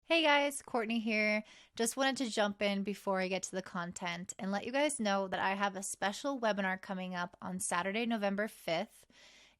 Hey guys, Courtney here. Just wanted to jump in before I get to the content and let you guys know that I have a special webinar coming up on Saturday, November 5th,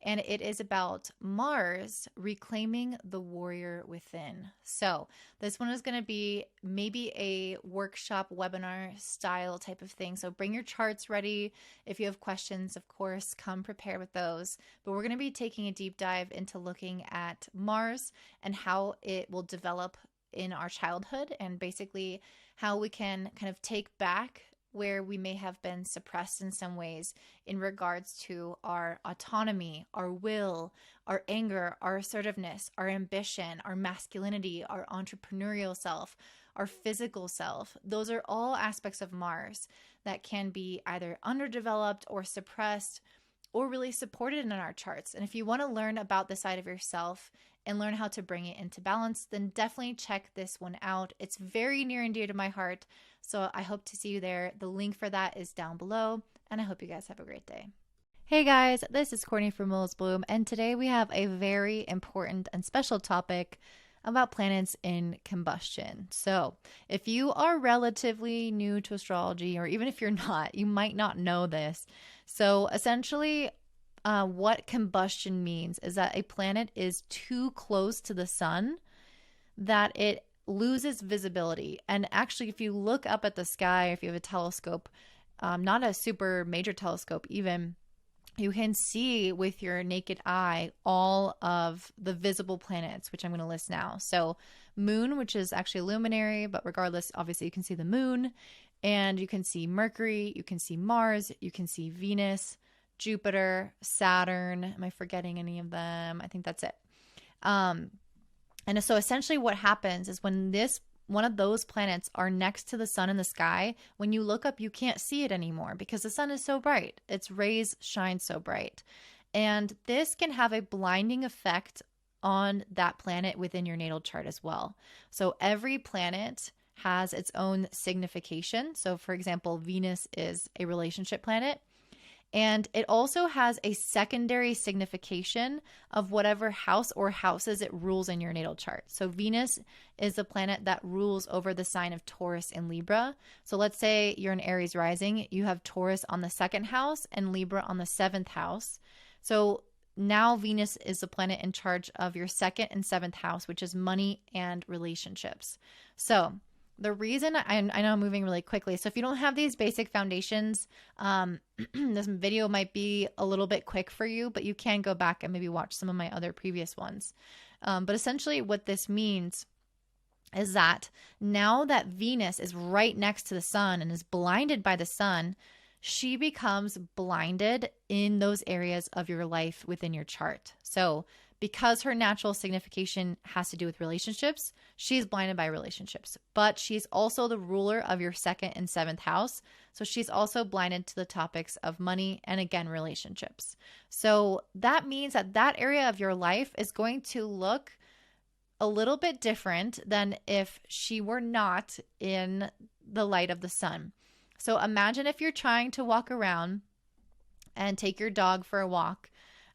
and it is about Mars reclaiming the warrior within. So, this one is going to be maybe a workshop webinar style type of thing. So, bring your charts ready. If you have questions, of course, come prepared with those. But we're going to be taking a deep dive into looking at Mars and how it will develop in our childhood, and basically how we can kind of take back where we may have been suppressed in some ways in regards to our autonomy, our will, our anger, our assertiveness, our ambition, our masculinity, our entrepreneurial self, our physical self. Those are all aspects of Mars that can be either underdeveloped or suppressed or really supported in our charts. And if you want to learn about the side of yourself and learn how to bring it into balance, then definitely check this one out. It's very near and dear to my heart, so I hope to see you there. The link for that is down below, and I hope you guys have a great day. Hey guys, this is Courtney from Willis Bloom, and today we have a very important and special topic about planets in combustion. So, if you are relatively new to astrology, or even if you're not, you might not know this. So, essentially, what combustion means is that a planet is too close to the sun that it loses visibility. And actually, if you look up at the sky, if you have a telescope, not a super major telescope even, you can see with your naked eye all of the visible planets, which I'm going to list now. So moon, which is actually a luminary, but regardless, obviously you can see the moon, and you can see Mercury, you can see Mars, you can see Venus, Jupiter, Saturn. Am I forgetting any of them? I think that's it. And so essentially what happens is when one of those planets are next to the sun in the sky, when you look up, you can't see it anymore because the sun is so bright. Its rays shine so bright. And this can have a blinding effect on that planet within your natal chart as well. So every planet has its own signification. So for example, Venus is a relationship planet. And it also has a secondary signification of whatever house or houses it rules in your natal chart. So Venus is the planet that rules over the sign of Taurus and Libra. So let's say you're an Aries rising, you have Taurus on the second house and Libra on the seventh house. So now Venus is the planet in charge of your second and seventh house, which is money and relationships. So the reason I know I'm moving really quickly. So if you don't have these basic foundations, this video might be a little bit quick for you, but you can go back and maybe watch some of my other previous ones. But essentially what this means is that now that Venus is right next to the sun and is blinded by the sun, she becomes blinded in those areas of your life within your chart. So because her natural signification has to do with relationships, she's blinded by relationships. But she's also the ruler of your second and seventh house. So she's also blinded to the topics of money and, again, relationships. So that means that that area of your life is going to look a little bit different than if she were not in the light of the sun. So imagine if you're trying to walk around and take your dog for a walk,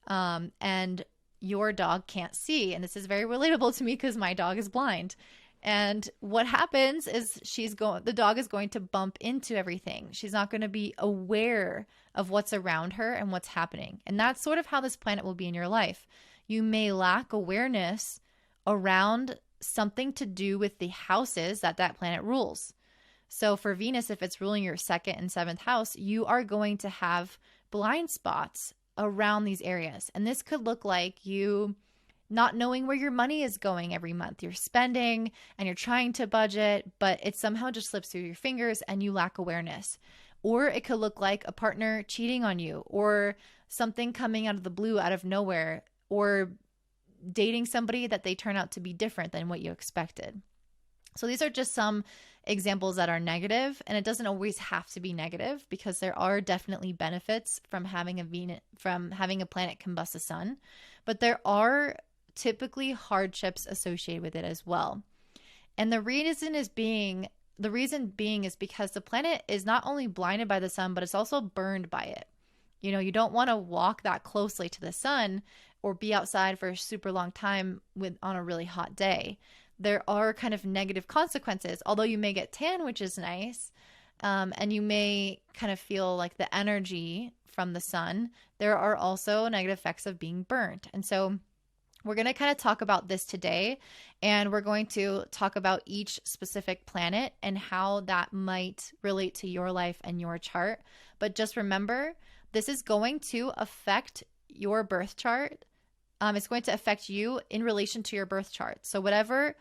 and your dog can't see. And this is very relatable to me because my dog is blind. And what happens is the dog is going to bump into everything. She's not going to be aware of what's around her and what's happening. And that's sort of how this planet will be in your life. You may lack awareness around something to do with the houses that planet rules. So for Venus, if it's ruling your second and seventh house, you are going to have blind spots around these areas. And this could look like you not knowing where your money is going every month. You're spending and you're trying to budget, but it somehow just slips through your fingers and you lack awareness. Or it could look like a partner cheating on you, or something coming out of the blue, out of nowhere, or dating somebody that they turn out to be different than what you expected. So these are just some examples that are negative, and it doesn't always have to be negative because there are definitely benefits from having a planet combust the sun, but there are typically hardships associated with it as well. And the reason being is because the planet is not only blinded by the sun, but it's also burned by it. You don't want to walk that closely to the sun or be outside for a super long time on a really hot day. there are kind of negative consequences. Although you may get tan, which is nice, and you may kind of feel like the energy from the sun, there are also negative effects of being burnt. And so we're going to kind of talk about this today, and we're going to talk about each specific planet and how that might relate to your life and your chart. But just remember, this is going to affect your birth chart. It's going to affect you in relation to your birth chart. So whatever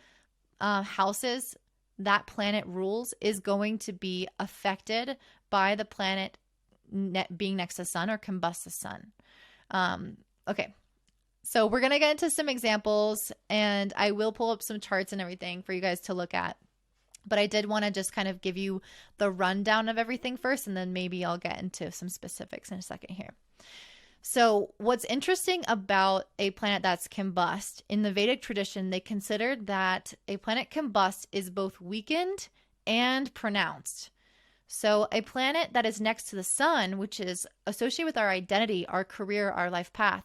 houses that planet rules is going to be affected by the planet being next to the sun or combust the sun. Okay. So we're going to get into some examples, and I will pull up some charts and everything for you guys to look at. But I did want to just kind of give you the rundown of everything first, and then maybe I'll get into some specifics in a second here. So what's interesting about a planet that's combust, in the Vedic tradition, they considered that a planet combust is both weakened and pronounced. So a planet that is next to the sun, which is associated with our identity, our career, our life path,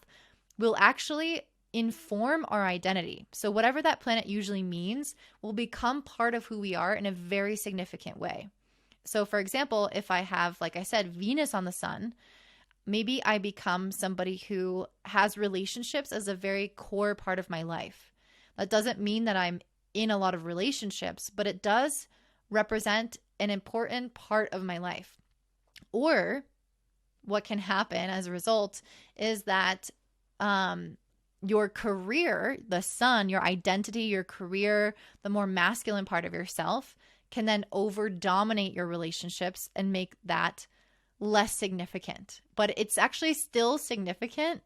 will actually inform our identity. So whatever that planet usually means will become part of who we are in a very significant way. So for example, if I have, like I said, Venus on the sun, maybe I become somebody who has relationships as a very core part of my life. That doesn't mean that I'm in a lot of relationships, but it does represent an important part of my life. Or what can happen as a result is that your career, the sun, your identity, your career, the more masculine part of yourself can then over dominate your relationships and make that less significant. But it's actually still significant,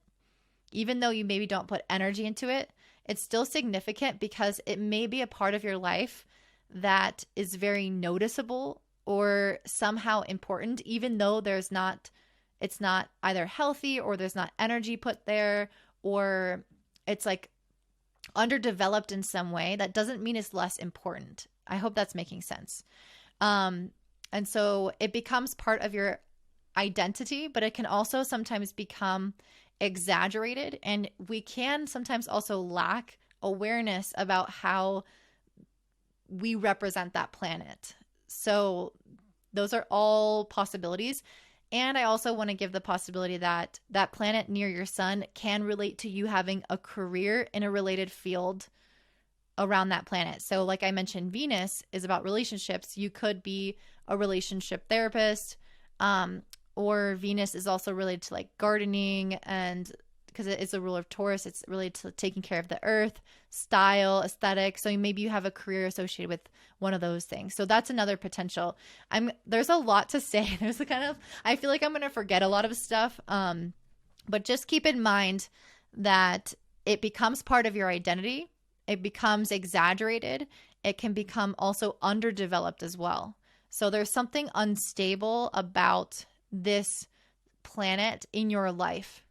even though you maybe don't put energy into it. It's still significant because it may be a part of your life that is very noticeable or somehow important, even though it's not either healthy or there's not energy put there, or it's like underdeveloped in some way. That doesn't mean it's less important. I hope that's making sense. And so it becomes part of your identity, but it can also sometimes become exaggerated, and we can sometimes also lack awareness about how we represent that planet. So those are all possibilities. And I also want to give the possibility that that planet near your sun can relate to you having a career in a related field around that planet. So like I mentioned, Venus is about relationships. You could be a relationship therapist, or Venus is also related to like gardening, and because it is a ruler of Taurus, it's related to taking care of the earth, style, aesthetic. So maybe you have a career associated with one of those things. So that's another potential. There's a lot to say. There's I feel like I'm going to forget a lot of stuff. But just keep in mind that it becomes part of your identity. It becomes exaggerated. It can become also underdeveloped as well. So there's something unstable about this planet in your life.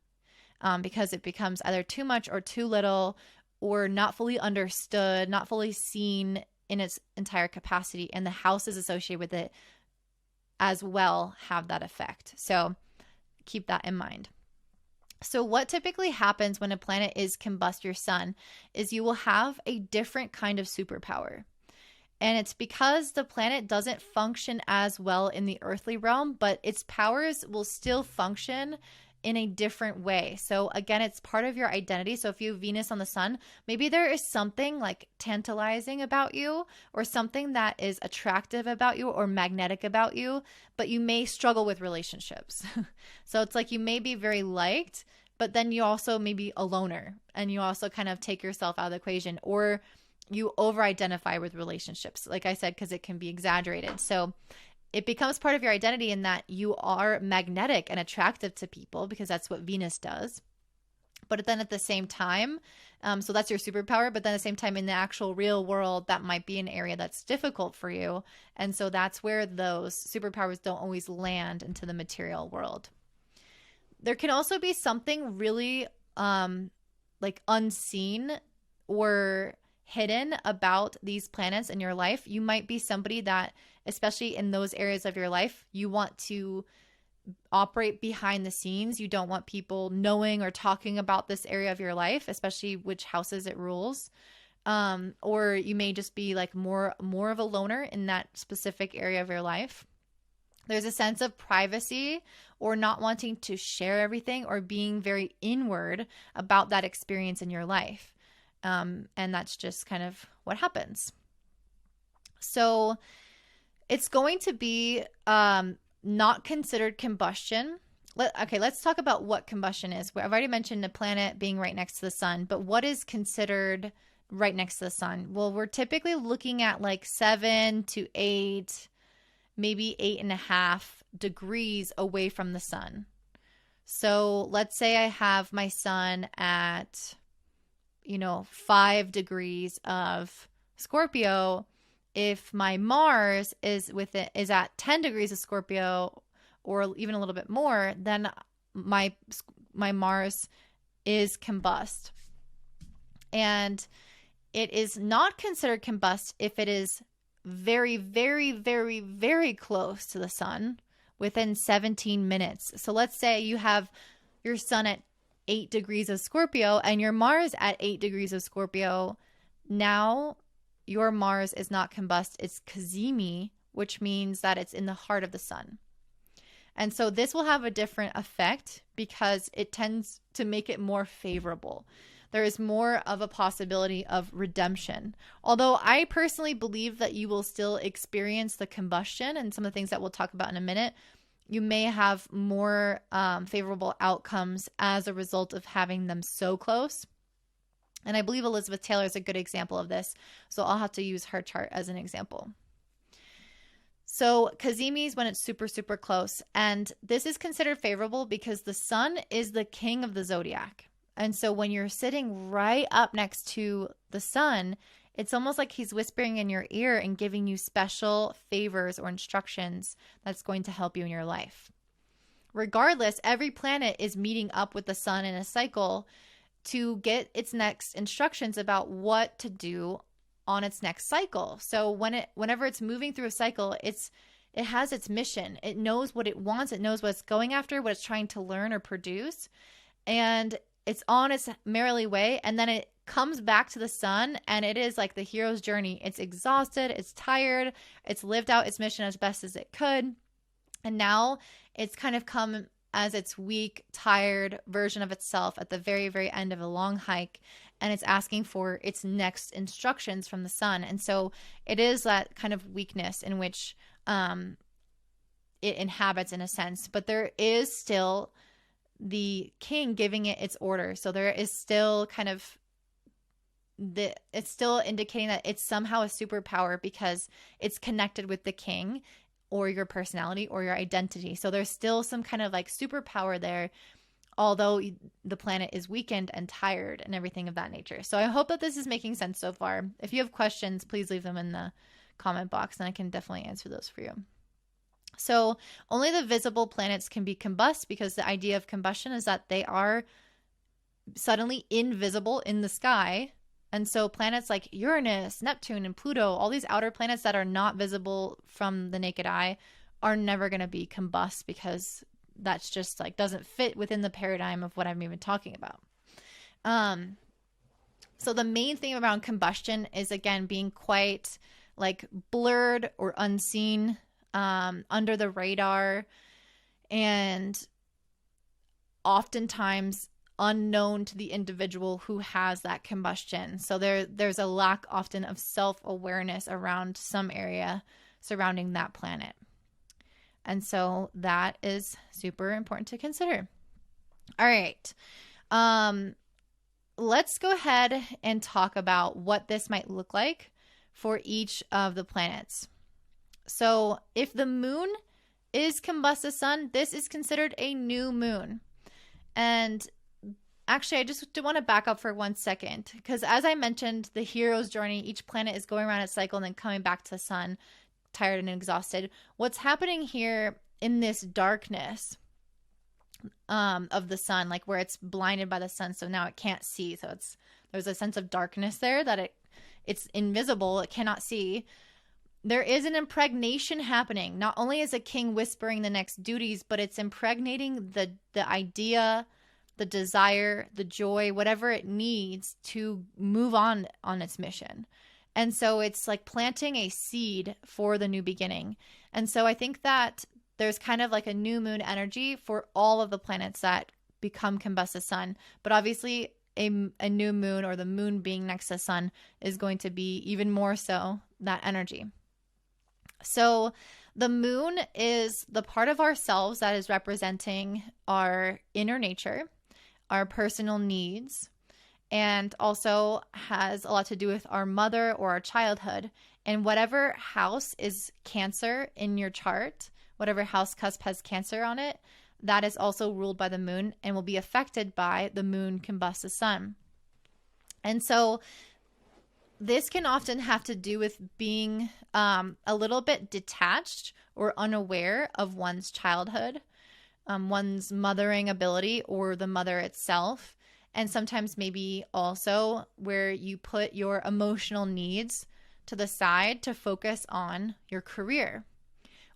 Because it becomes either too much or too little, or not fully understood, not fully seen in its entire capacity. And the houses associated with it as well have that effect. So keep that in mind. So what typically happens when a planet is combust your sun is you will have a different kind of superpower. And it's because the planet doesn't function as well in the earthly realm, but its powers will still function in a different way. So again, it's part of your identity. So if you have Venus on the sun, maybe there is something like tantalizing about you, or something that is attractive about you or magnetic about you, but you may struggle with relationships. So it's like you may be very liked, but then you also may be a loner, and you also kind of take yourself out of the equation, or you over-identify with relationships, like I said, because it can be exaggerated. So it becomes part of your identity in that you are magnetic and attractive to people, because that's what Venus does. But then at the same time, so that's your superpower, but then at the same time in the actual real world, that might be an area that's difficult for you. And so that's where those superpowers don't always land into the material world. There can also be something really like unseen or hidden about these planets in your life. You might be somebody that, especially in those areas of your life, you want to operate behind the scenes. You don't want people knowing or talking about this area of your life, especially which houses it rules. or you may just be like more of a loner in that specific area of your life. There's a sense of privacy or not wanting to share everything or being very inward about that experience in your life. And that's just kind of what happens. So it's going to be not considered combustion. Let's talk about what combustion is. I've already mentioned the planet being right next to the sun, but what is considered right next to the sun? Well, we're typically looking at like 7 to 8, maybe 8.5 degrees away from the sun. So let's say I have my sun at, 5 degrees of Scorpio. If my Mars is at 10 degrees of Scorpio, or even a little bit more, then my Mars is combust. And it is not considered combust if it is very, very, very, very close to the sun within 17 minutes. So let's say you have your sun at 8 degrees of Scorpio and your Mars at 8 degrees of Scorpio. Now your Mars is not combust, it's cazimi, which means that it's in the heart of the sun. And so this will have a different effect because it tends to make it more favorable. There is more of a possibility of redemption. Although I personally believe that you will still experience the combustion and some of the things that we'll talk about in a minute. You may have more favorable outcomes as a result of having them so close. And I believe Elizabeth Taylor is a good example of this. So I'll have to use her chart as an example. So cazimi is when it's super, super close. And this is considered favorable because the sun is the king of the zodiac. And so when you're sitting right up next to the sun, it's almost like he's whispering in your ear and giving you special favors or instructions that's going to help you in your life. Regardless, every planet is meeting up with the sun in a cycle to get its next instructions about what to do on its next cycle. So whenever it's moving through a cycle, it has its mission. It knows what it wants. It knows what it's going after, what it's trying to learn or produce. And it's on its merrily way. And then it comes back to the sun, and it is like the hero's journey. It's exhausted. It's tired. It's lived out its mission as best as it could. And now it's kind of come as its weak, tired version of itself at the very, very end of a long hike. And it's asking for its next instructions from the sun. And so it is that kind of weakness in which it inhabits in a sense. But there is still the king giving it its order. So there is still kind of it's still indicating that it's somehow a superpower because it's connected with the king or your personality or your identity. So there's still some kind of like superpower there, although the planet is weakened and tired and everything of that nature. So I hope that this is making sense so far. If you have questions, please leave them in the comment box and I can definitely answer those for you. So only the visible planets can be combust because the idea of combustion is that they are suddenly invisible in the sky. And so planets like Uranus, Neptune, and Pluto, all these outer planets that are not visible from the naked eye are never going to be combust because that's just like doesn't fit within the paradigm of what I'm even talking about. So the main thing around combustion is, again, being quite like blurred or unseen, under the radar, and oftentimes unknown to the individual who has that combustion. So there's a lack often of self-awareness around some area surrounding that planet. And so that is super important to consider. All right. Let's go ahead and talk about what this might look like for each of the planets. So if the moon is combust the sun, this is considered a new moon. And actually, I just want to back up for 1 second, because as I mentioned, the hero's journey, each planet is going around its cycle and then coming back to the sun, tired and exhausted. What's happening here in this darkness of the sun, like where it's blinded by the sun, so now it can't see. So there's a sense of darkness there that it's invisible, it cannot see. There is an impregnation happening. Not only is a king whispering the next duties, but it's impregnating the idea, the desire, the joy, whatever it needs to move on its mission. And so it's like planting a seed for the new beginning. And so I think that there's kind of like a new moon energy for all of the planets that become combust the sun. But obviously a new moon, or the moon being next to the sun, is going to be even more so that energy. So the moon is the part of ourselves that is representing our inner nature, our personal needs, and also has a lot to do with our mother or our childhood. And whatever house is Cancer in your chart, whatever house cusp has Cancer on it, that is also ruled by the moon and will be affected by the moon combust the sun. And so this can often have to do with being a little bit detached or unaware of one's childhood, one's mothering ability, or the mother itself. And sometimes maybe also where you put your emotional needs to the side to focus on your career,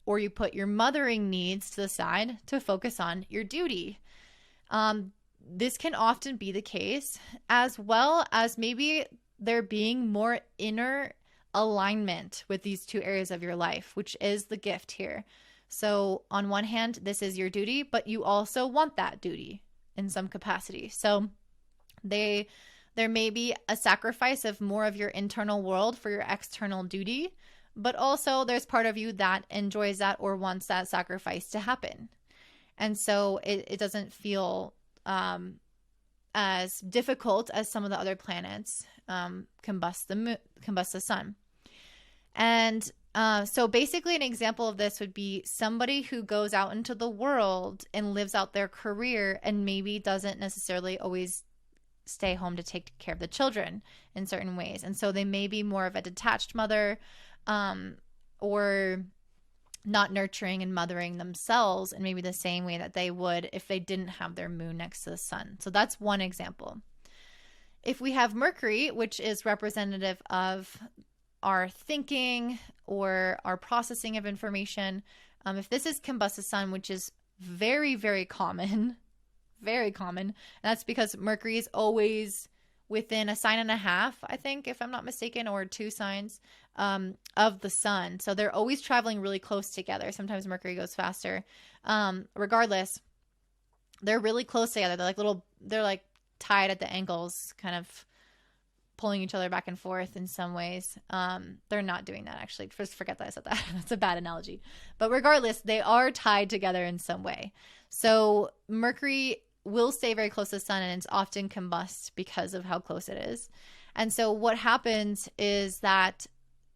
or you put your mothering needs to the side to focus on your duty. This can often be the case, as well as maybe there being more inner alignment with these two areas of your life, which is the gift here. So on one hand, this is your duty, but you also want that duty in some capacity. So there may be a sacrifice of more of your internal world for your external duty, but also there's part of you that enjoys that or wants that sacrifice to happen. And so it doesn't feel as difficult as some of the other planets combust the sun. And so basically an example of this would be somebody who goes out into the world and lives out their career and maybe doesn't necessarily always stay home to take care of the children in certain ways. And so they may be more of a detached mother, or not nurturing and mothering themselves in maybe the same way that they would if they didn't have their moon next to the sun. So that's one example. If we have Mercury, which is representative of our thinking or our processing of information, if this is combust the sun, which is very, very common, very common, and that's because Mercury is always within a sign and a half, I think, if I'm not mistaken, or 2 signs of the sun. So they're always traveling really close together. Sometimes Mercury goes faster. Regardless, they're really close together. They're like tied at the ankles, kind of pulling each other back and forth in some ways. They're not doing that, actually. First, forget that I said that. That's a bad analogy. But regardless, they are tied together in some way. So Mercury will stay very close to the sun, and it's often combust because of how close it is. And so what happens is that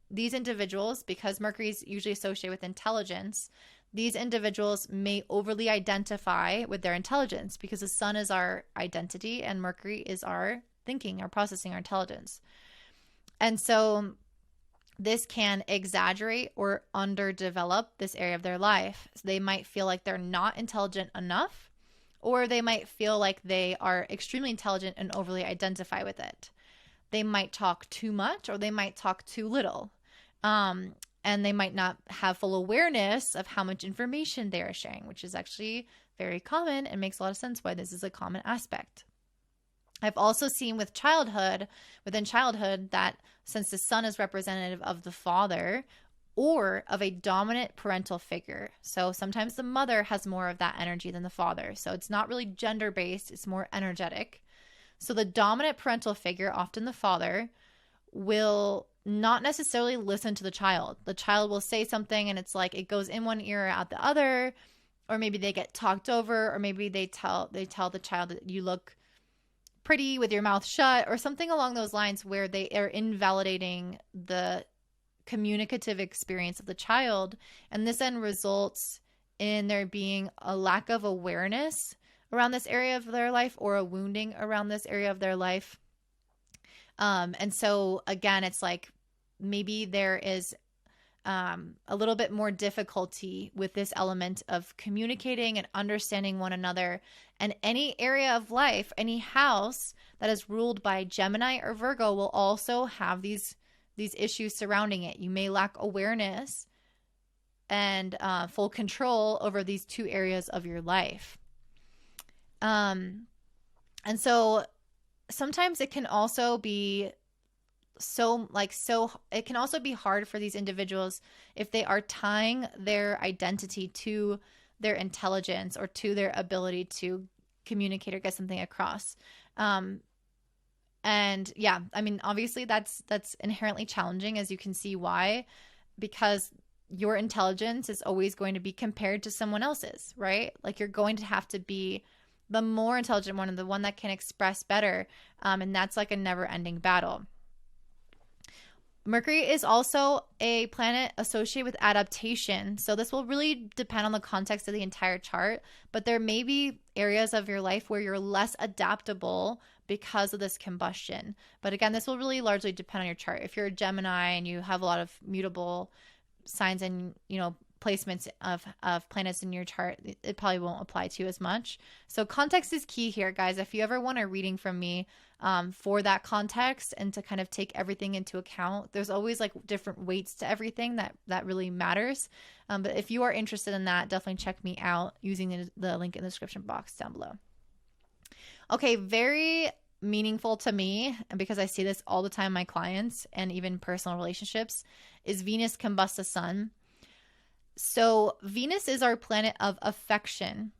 these individuals, because Mercury is usually associated with intelligence, these individuals may overly identify with their intelligence because the sun is our identity and Mercury is our thinking, our processing, our intelligence. And so this can exaggerate or underdevelop this area of their life. So they might feel like they're not intelligent enough, or they might feel like they are extremely intelligent and overly identify with it. They might talk too much, or they might talk too little. And they might not have full awareness of how much information they are sharing, which is actually very common and makes a lot of sense why this is a common aspect. I've also seen within childhood, that since the sun is representative of the father or of a dominant parental figure, so sometimes the mother has more of that energy than the father. So it's not really gender-based, it's more energetic. So the dominant parental figure, often the father, will not necessarily listen to the child. The child will say something and it's like it goes in one ear or out the other, or maybe they get talked over, or maybe they tell the child that you look pretty with your mouth shut, or something along those lines, where they are invalidating the communicative experience of the child. And this then results in there being a lack of awareness around this area of their life, or a wounding around this area of their life. And so again, it's like maybe there is a little bit more difficulty with this element of communicating and understanding one another. And any area of life, any house that is ruled by Gemini or Virgo will also have these issues surrounding it. You may lack awareness and full control over these two areas of your life. And so sometimes it can also be it can also be hard for these individuals if they are tying their identity to their intelligence or to their ability to communicate or get something across. Um, and yeah, I mean, obviously that's inherently challenging, as you can see why, because your intelligence is always going to be compared to someone else's, right? Like you're going to have to be the more intelligent one and the one that can express better. And that's like a never ending battle. Mercury is also a planet associated with adaptation. So this will really depend on the context of the entire chart, but there may be areas of your life where you're less adaptable because of this combustion. But again, this will really largely depend on your chart. If you're a Gemini and you have a lot of mutable signs and, placements of planets in your chart, it probably won't apply to you as much. So context is key here, guys. If you ever want a reading from me for that context and to kind of take everything into account, there's always like different weights to everything that really matters. But if you are interested in that, definitely check me out using the link in the description box down below. Okay, very meaningful to me, and because I see this all the time in my clients and even personal relationships, is Venus combust the sun. So Venus is our planet of affection.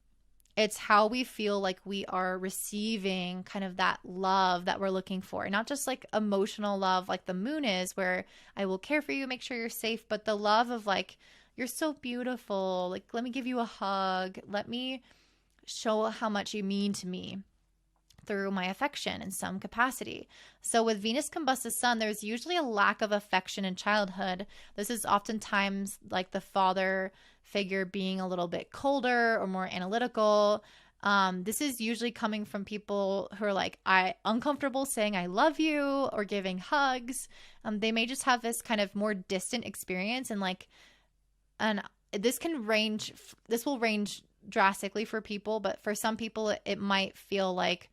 It's how we feel like we are receiving kind of that love that we're looking for. Not just like emotional love like the moon is, where I will care for you, make sure you're safe, but the love of like, you're so beautiful. Like, let me give you a hug. Let me show how much you mean to me through my affection in some capacity. So with Venus combust the sun, there's usually a lack of affection in childhood. This is oftentimes like the father figure being a little bit colder or more analytical. This is usually coming from people who are like uncomfortable saying I love you or giving hugs. They may just have this kind of more distant experience, and this will range drastically for people, but for some people it might feel like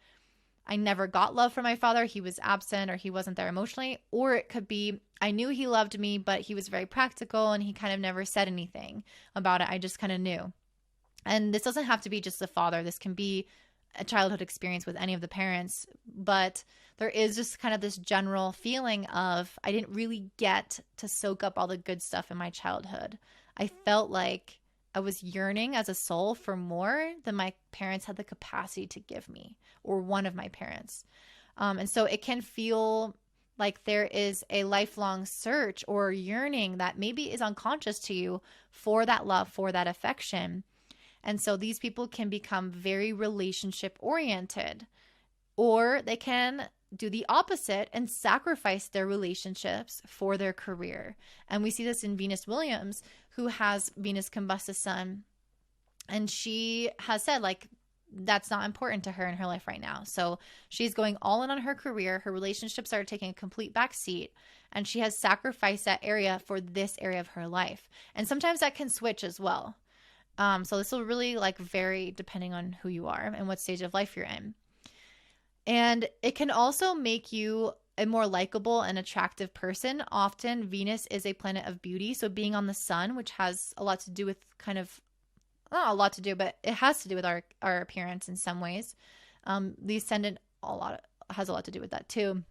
I never got love from my father. He was absent or he wasn't there emotionally. Or it could be I knew he loved me, but he was very practical and he kind of never said anything about it. I just kind of knew. And this doesn't have to be just the father. This can be a childhood experience with any of the parents. But there is just kind of this general feeling of I didn't really get to soak up all the good stuff in my childhood. I felt like I was yearning as a soul for more than my parents had the capacity to give me, or one of my parents. And so it can feel like there is a lifelong search or yearning that maybe is unconscious to you for that love, for that affection. And so these people can become very relationship oriented, or they can do the opposite and sacrifice their relationships for their career. And we see this in Venus Williams, who has Venus combust the sun. And she has said like, that's not important to her in her life right now. So she's going all in on her career. Her relationships are taking a complete back seat, and she has sacrificed that area for this area of her life. And sometimes that can switch as well. So this will really like vary depending on who you are and what stage of life you're in. And it can also make you a more likable and attractive person. Often Venus is a planet of beauty. So being on the sun, which has a lot to do with kind of, not a lot to do, but it has to do with our appearance in some ways. The ascendant has a lot to do with that too.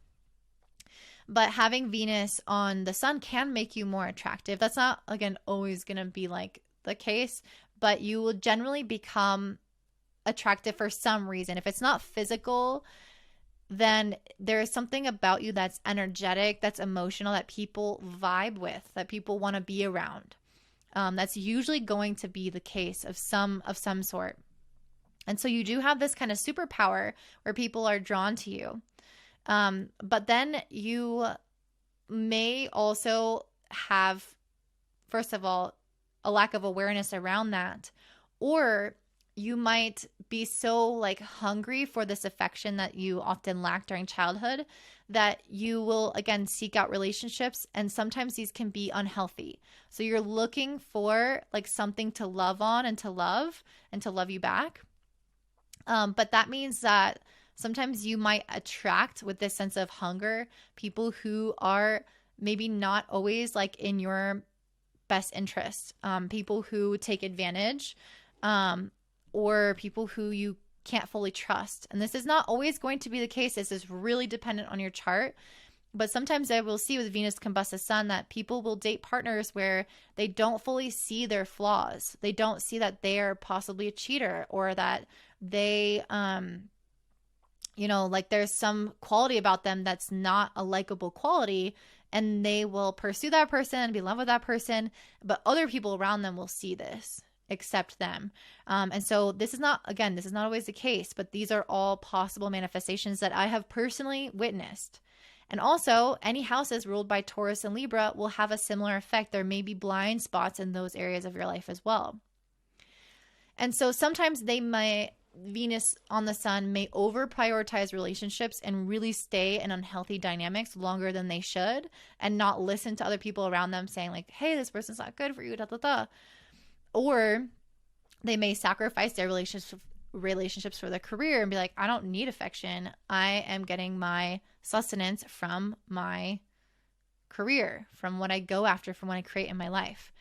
But having Venus on the sun can make you more attractive. That's not, again, always going to be like the case, but you will generally become attractive for some reason. If it's not physical, then there is something about you that's energetic, that's emotional, that people vibe with, that people want to be around. That's usually going to be the case of some sort. And so you do have this kind of superpower where people are drawn to you. But then you may also have, first of all, a lack of awareness around that, or you might be so like hungry for this affection that you often lack during childhood that you will again seek out relationships, and sometimes these can be unhealthy. So you're looking for like something to love on and to love you back. But that means that sometimes you might attract, with this sense of hunger, people who are maybe not always like in your best interest, people who take advantage, or people who you can't fully trust. And this is not always going to be the case. This is really dependent on your chart. But sometimes I will see with Venus combust sun that people will date partners where they don't fully see their flaws. They don't see that they are possibly a cheater, or that they, like there's some quality about them that's not a likable quality, and they will pursue that person, be in love with that person, but other people around them will see this, accept them. And so this is not always the case, but these are all possible manifestations that I have personally witnessed. And also, any houses ruled by Taurus and Libra will have a similar effect. There may be blind spots in those areas of your life as well. And so sometimes Venus on the sun may over prioritize relationships and really stay in unhealthy dynamics longer than they should, and not listen to other people around them saying like, hey, this person's not good for you, da, da, da. Or they may sacrifice their relationships for their career and be like, I don't need affection. I am getting my sustenance from my career, from what I go after, from what I create in my life.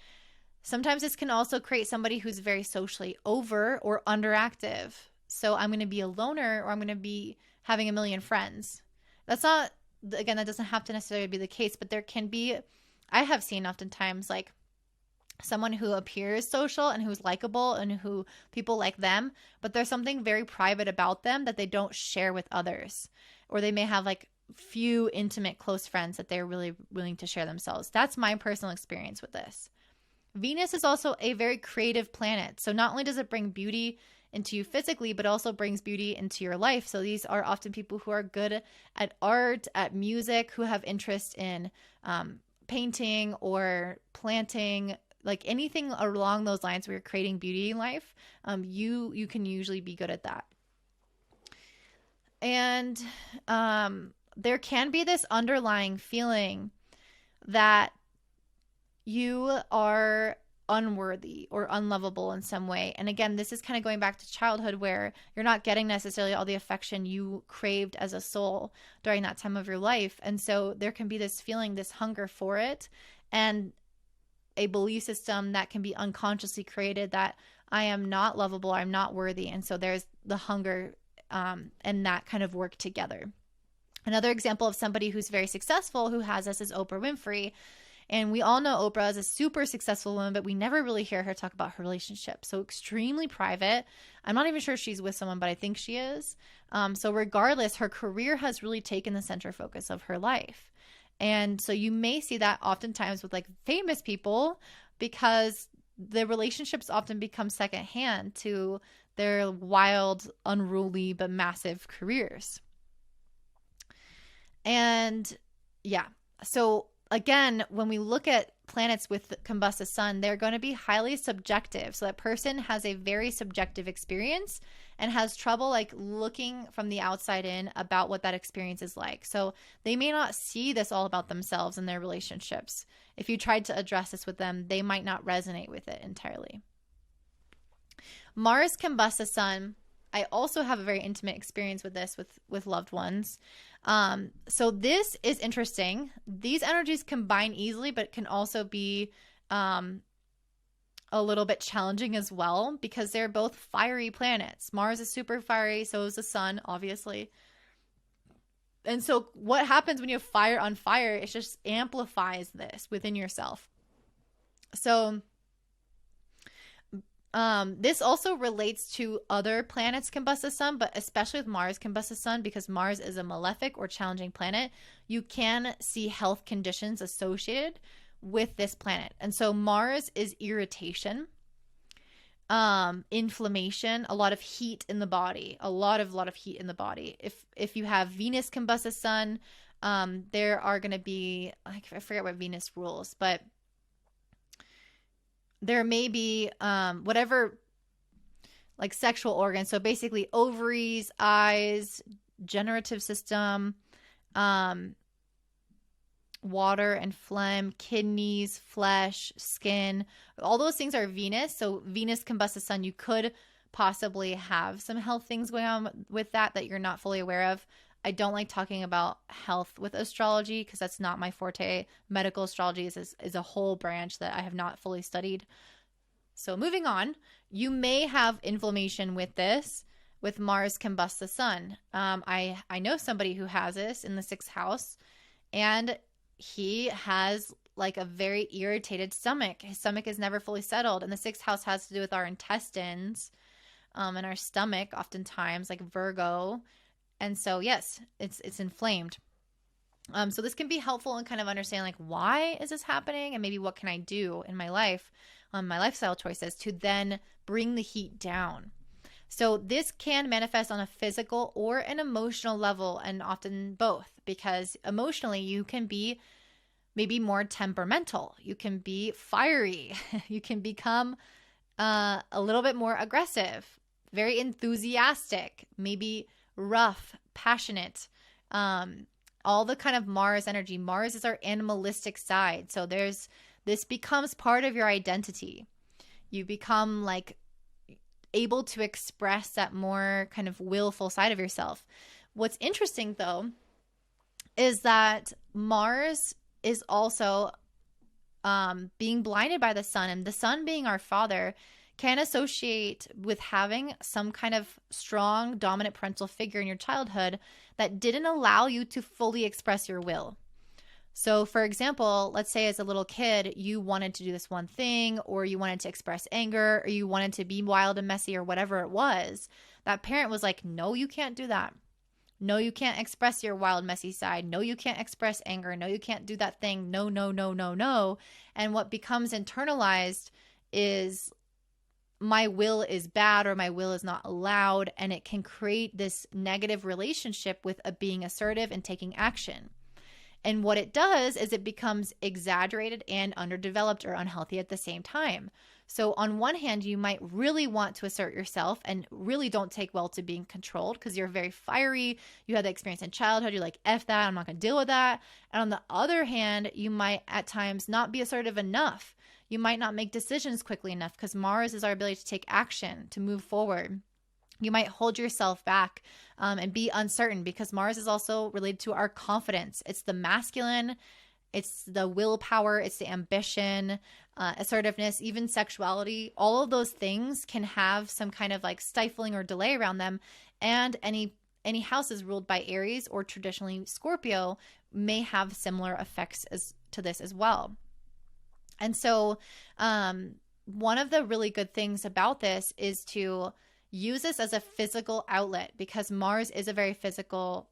Sometimes this can also create somebody who's very socially over or underactive. So I'm going to be a loner, or I'm going to be having a million friends. That doesn't have to necessarily be the case, but there can be, I have seen oftentimes like someone who appears social and who's likable and who people like them, but there's something very private about them that they don't share with others. Or they may have like few intimate close friends that they're really willing to share themselves. That's my personal experience with this. Venus is also a very creative planet. So not only does it bring beauty into you physically, but also brings beauty into your life. So these are often people who are good at art, at music, who have interest in painting or planting, like anything along those lines where you're creating beauty in life. You can usually be good at that. And there can be this underlying feeling that you are unworthy or unlovable in some way. And again, this is kind of going back to childhood, where you're not getting necessarily all the affection you craved as a soul during that time of your life. And so there can be this feeling, this hunger for it, and a belief system that can be unconsciously created that I am not lovable, I'm not worthy. And so there's the hunger and that kind of work together. Another example of somebody who's very successful who has this is Oprah Winfrey. And we all know Oprah is a super successful woman, but we never really hear her talk about her relationship. So extremely private. I'm not even sure she's with someone, but I think she is. So regardless, her career has really taken the center focus of her life. And so you may see that oftentimes with like famous people, because the relationships often become secondhand to their wild, unruly, but massive careers. And yeah, so again, when we look at planets with combusted sun, they're going to be highly subjective. So that person has a very subjective experience and has trouble like looking from the outside in about what that experience is like. So they may not see this all about themselves and their relationships. If you tried to address this with them, they might not resonate with it entirely. Mars combusted sun. I also have a very intimate experience with this with loved ones. So this is interesting. These energies combine easily, but can also be a little bit challenging as well, because they're both fiery planets. Mars is super fiery, so is the sun, obviously. And so what happens when you have fire on fire, it just amplifies this within yourself. So this also relates to other planets combusted sun, but especially with Mars combusted sun, because Mars is a malefic or challenging planet. You can see health conditions associated with this planet. And so Mars is irritation, inflammation, a lot of heat in the body, a lot of heat in the body. If you have Venus combusted sun, there are going to be, I forget what Venus rules, but there may be whatever, like sexual organs. So basically ovaries, eyes, generative system, water and phlegm, kidneys, flesh, skin. All those things are Venus. So Venus combusted sun, you could possibly have some health things going on with that you're not fully aware of. I don't like talking about health with astrology because that's not my forte. Medical astrology is a whole branch that I have not fully studied. So moving on, you may have inflammation with this, with Mars combust the sun. I know somebody who has this in the 6th house, and he has like a very irritated stomach. His stomach is never fully settled, and the 6th house has to do with our intestines, and our stomach, oftentimes, like Virgo. And so, yes, it's inflamed. So this can be helpful in kind of understanding, like, why is this happening, and maybe what can I do in my life, my lifestyle choices, to then bring the heat down. So this can manifest on a physical or an emotional level, and often both, because emotionally you can be maybe more temperamental, you can be fiery, you can become a little bit more aggressive, very enthusiastic, maybe rough, passionate, all the kind of Mars energy. Mars is our animalistic side. So this becomes part of your identity. You become like able to express that more kind of willful side of yourself. What's interesting though is that Mars is also being blinded by the sun, and the sun, being our father, can associate with having some kind of strong dominant parental figure in your childhood that didn't allow you to fully express your will. So for example, let's say as a little kid, you wanted to do this one thing, or you wanted to express anger, or you wanted to be wild and messy, or whatever it was. That parent was like, no, you can't do that. No, you can't express your wild, messy side. No, you can't express anger. No, you can't do that thing. No, no, no, no, no. And what becomes internalized is my will is bad, or my will is not allowed. And it can create this negative relationship with being assertive and taking action. And what it does is it becomes exaggerated and underdeveloped or unhealthy at the same time. So on one hand, you might really want to assert yourself and really don't take well to being controlled because you're very fiery. You had the experience in childhood. You're like, F that, I'm not going to deal with that. And on the other hand, you might at times not be assertive enough. You might not make decisions quickly enough because Mars is our ability to take action, to move forward. You might hold yourself back and be uncertain because Mars is also related to our confidence. It's the masculine, it's the willpower, it's the ambition, assertiveness, even sexuality. All of those things can have some kind of like stifling or delay around them. And any houses ruled by Aries or traditionally Scorpio may have similar effects to this as well. And so one of the really good things about this is to use this as a physical outlet because Mars is a very physical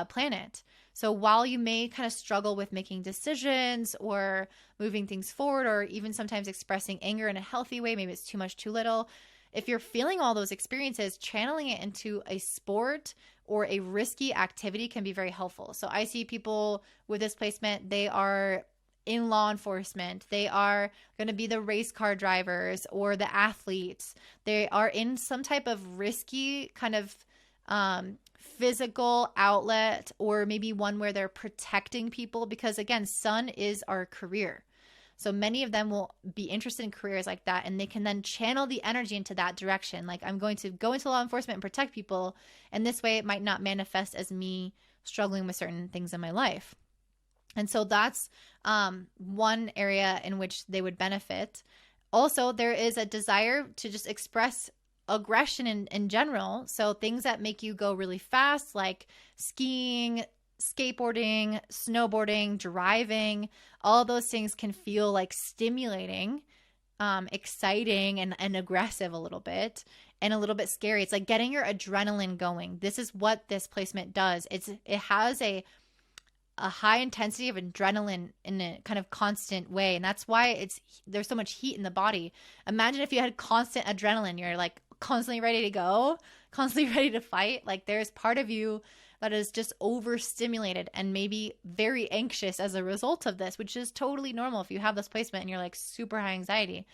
planet. So while you may kind of struggle with making decisions or moving things forward, or even sometimes expressing anger in a healthy way, maybe it's too much, too little. If you're feeling all those experiences, channeling it into a sport or a risky activity can be very helpful. So I see people with this placement, they are in law enforcement, they are going to be the race car drivers or the athletes. They are in some type of risky kind of physical outlet, or maybe one where they're protecting people, because again, sun is our career. So many of them will be interested in careers like that, and they can then channel the energy into that direction. Like, I'm going to go into law enforcement and protect people, and this way it might not manifest as me struggling with certain things in my life. And so that's one area in which they would benefit. Also, there is a desire to just express aggression in general. So things that make you go really fast, like skiing, skateboarding, snowboarding, driving, all those things can feel like stimulating, exciting, and aggressive a little bit, and a little bit scary. It's like getting your adrenaline going. This is what this placement does. It has a high intensity of adrenaline in a kind of constant way. And that's why there's so much heat in the body. Imagine if you had constant adrenaline, you're like constantly ready to go, constantly ready to fight. Like, there's part of you that is just overstimulated and maybe very anxious as a result of this, which is totally normal if you have this placement and you're like super high anxiety.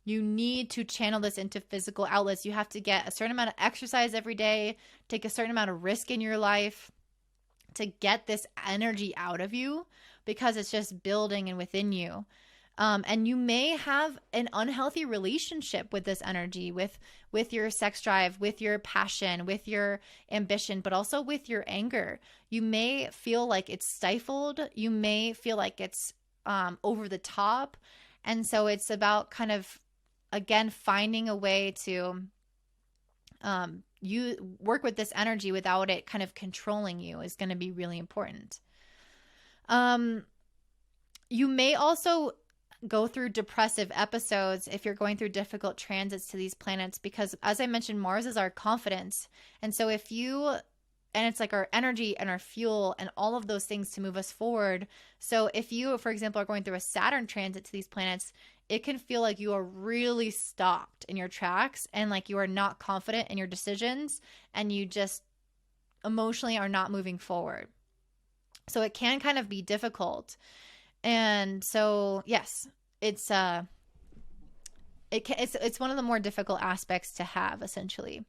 You need to channel this into physical outlets. You have to get a certain amount of exercise every day, take a certain amount of risk in your life to get this energy out of you, because it's just building and within you. And you may have an unhealthy relationship with this energy, with your sex drive, with your passion, with your ambition, but also with your anger. You may feel like it's stifled. You may feel like it's over the top. And so it's about kind of, again, finding a way to you work with this energy without it kind of controlling you is going to be really important. You may also go through depressive episodes if you're going through difficult transits to these planets, because as I mentioned, Mars is our confidence. And so and it's like our energy and our fuel and all of those things to move us forward. So if you, for example, are going through a Saturn transit to these planets, it can feel like you are really stopped in your tracks and like you are not confident in your decisions and you just emotionally are not moving forward. So it can kind of be difficult. And so, yes, it's one of the more difficult aspects to have, essentially.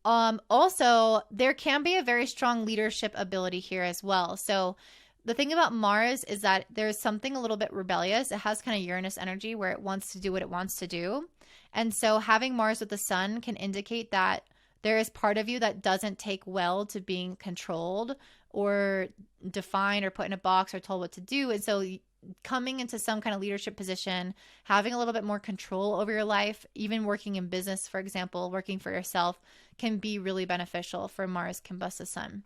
Also, there can be a very strong leadership ability here as well. So the thing about Mars is that there's something a little bit rebellious. It has kind of Uranus energy where it wants to do what it wants to do. And so having Mars with the sun can indicate that there is part of you that doesn't take well to being controlled or defined or put in a box or told what to do. And so coming into some kind of leadership position, having a little bit more control over your life, even working in business, for example, working for yourself, can be really beneficial for Mars combust the sun.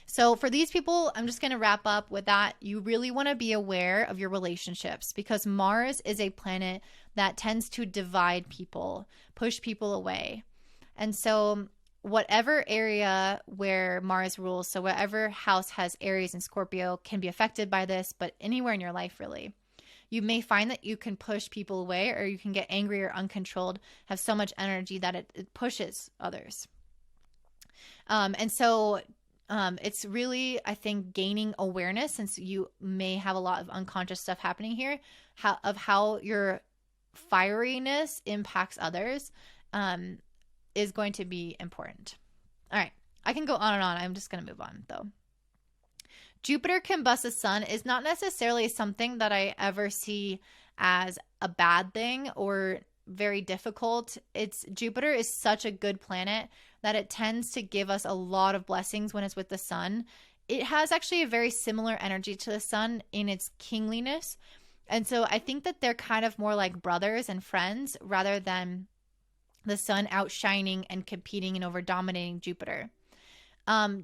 So for these people, I'm just going to wrap up with that. You really want to be aware of your relationships because Mars is a planet that tends to divide people, push people away. And so whatever area where Mars rules, so whatever house has Aries and Scorpio can be affected by this, but anywhere in your life, really. You may find that you can push people away or you can get angry or uncontrolled, have so much energy that it pushes others. And so it's really, I think, gaining awareness, since you may have a lot of unconscious stuff happening here, how your fieriness impacts others, is going to be important. All right. I can go on and on. I'm just going to move on, though. Jupiter combusts the sun is not necessarily something that I ever see as a bad thing or very difficult. Jupiter is such a good planet that it tends to give us a lot of blessings when it's with the sun. It has actually a very similar energy to the sun in its kingliness. And so I think that they're kind of more like brothers and friends rather than the sun outshining and competing and over dominating Jupiter.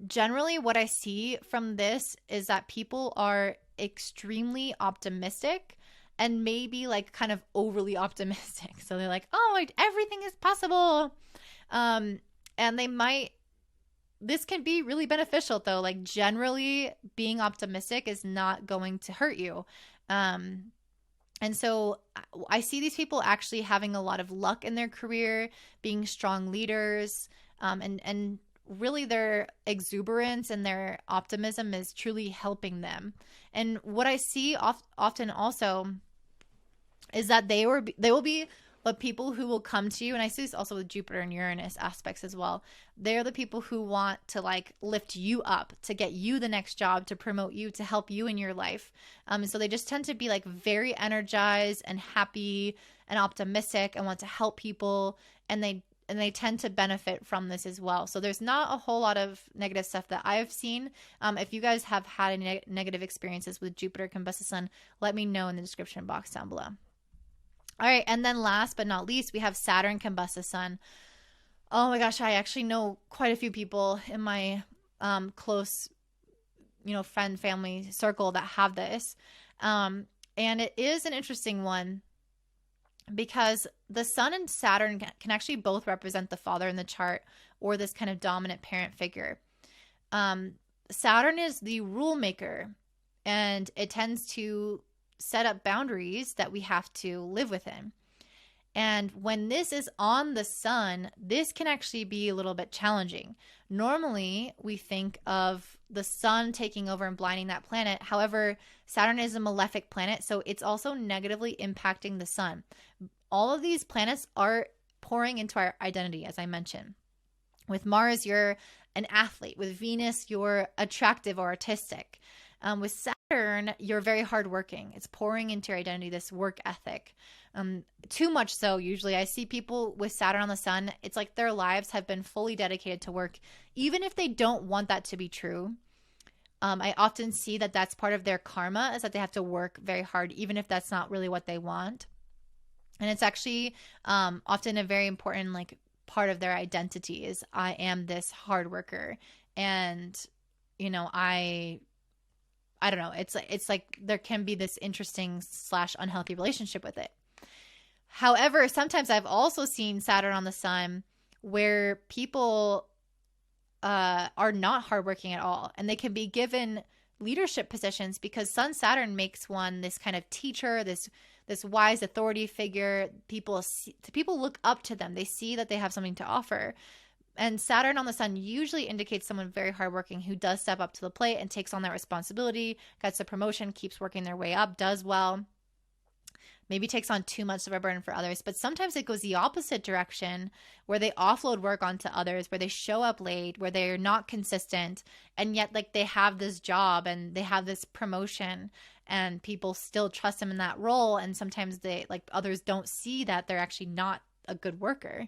Generally, what I see from this is that people are extremely optimistic and maybe like kind of overly optimistic. So they're like, oh, everything is possible. And this can be really beneficial though. Like generally being optimistic is not going to hurt you. And so I see these people actually having a lot of luck in their career, being strong leaders, and really their exuberance and their optimism is truly helping them. And what I see often also is that they will be the people who will come to you, and I see this also with Jupiter and Uranus aspects as well. They're the people who want to like lift you up, to get you the next job, to promote you, to help you in your life. And so they just tend to be like very energized and happy and optimistic and want to help people, and they tend to benefit from this as well. So there's not a whole lot of negative stuff that I've seen. If you guys have had any negative experiences with Jupiter combust the sun, let me know in the description box down below. All right, and then last but not least, we have Saturn combust the sun. Oh my gosh, I actually know quite a few people in my close, friend, family circle that have this. And it is an interesting one because the sun and Saturn can actually both represent the father in the chart or this kind of dominant parent figure. Saturn is the rule maker, and it tends to set up boundaries that we have to live within. And when this is on the sun, this can actually be a little bit challenging. Normally, we think of the sun taking over and blinding that planet. However, Saturn is a malefic planet, so it's also negatively impacting the sun. All of these planets are pouring into our identity, as I mentioned. With Mars, you're an athlete. With Venus, you're attractive or artistic. With Saturn, you're very hardworking. It's pouring into your identity, this work ethic. Too much so, usually. I see people with Saturn on the sun, it's like their lives have been fully dedicated to work, even if they don't want that to be true. I often see that that's part of their karma, is that they have to work very hard, even if that's not really what they want. And it's actually often a very important like part of their identity is I am this hard worker. And, you know, I don't know. It's like there can be this interesting slash unhealthy relationship with it. However, sometimes I've also seen Saturn on the sun where people are not hardworking at all, and they can be given leadership positions because Sun Saturn makes one this kind of teacher, this wise authority figure. People look up to them. They see that they have something to offer. And Saturn on the sun usually indicates someone very hardworking who does step up to the plate and takes on that responsibility, gets a promotion, keeps working their way up, does well, maybe takes on too much of a burden for others. But sometimes it goes the opposite direction where they offload work onto others, where they show up late, where they're not consistent, and yet like they have this job and they have this promotion and people still trust them in that role. And sometimes they like others don't see that they're actually not a good worker.